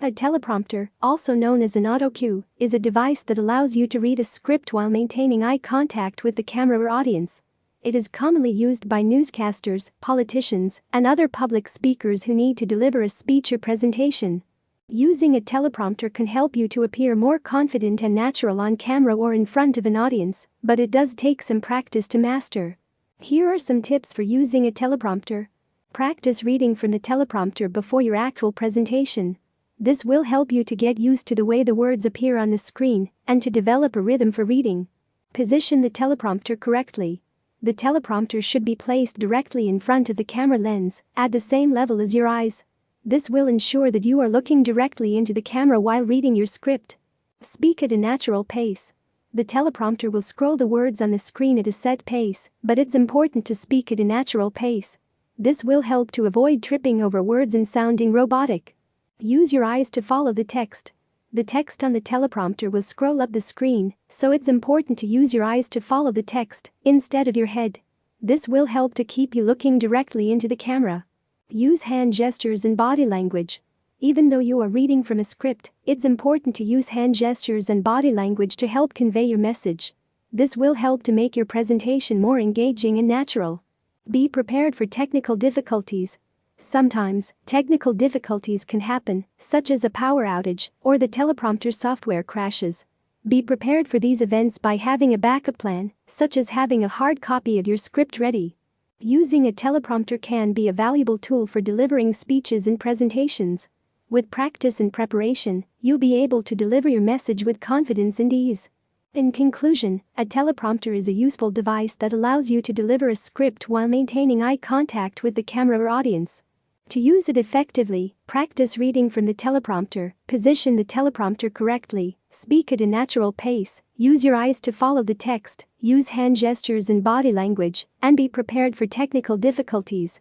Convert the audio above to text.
A teleprompter, also known as an auto-cue, is a device that allows you to read a script while maintaining eye contact with the camera or audience. It is commonly used by newscasters, politicians, and other public speakers who need to deliver a speech or presentation. Using a teleprompter can help you to appear more confident and natural on camera or in front of an audience, but it does take some practice to master. Here are some tips for using a teleprompter. Practice reading from the teleprompter before your actual presentation. This will help you to get used to the way the words appear on the screen and to develop a rhythm for reading. Position the teleprompter correctly. The teleprompter should be placed directly in front of the camera lens, at the same level as your eyes. This will ensure that you are looking directly into the camera while reading your script. Speak at a natural pace. The teleprompter will scroll the words on the screen at a set pace, but it's important to speak at a natural pace. This will help to avoid tripping over words and sounding robotic. Use your eyes to follow the text. The text on the teleprompter will scroll up the screen, so it's important to use your eyes to follow the text instead of your head. This will help to keep you looking directly into the camera. Use hand gestures and body language. Even though you are reading from a script, it's important to use hand gestures and body language to help convey your message. This will help to make your presentation more engaging and natural. Be prepared for technical difficulties. Sometimes, technical difficulties can happen, such as a power outage or the teleprompter software crashes. Be prepared for these events by having a backup plan, such as having a hard copy of your script ready. Using a teleprompter can be a valuable tool for delivering speeches and presentations. With practice and preparation, you'll be able to deliver your message with confidence and ease. In conclusion, a teleprompter is a useful device that allows you to deliver a script while maintaining eye contact with the camera or audience. To use it effectively, practice reading from the teleprompter, position the teleprompter correctly, speak at a natural pace, use your eyes to follow the text, use hand gestures and body language, and be prepared for technical difficulties.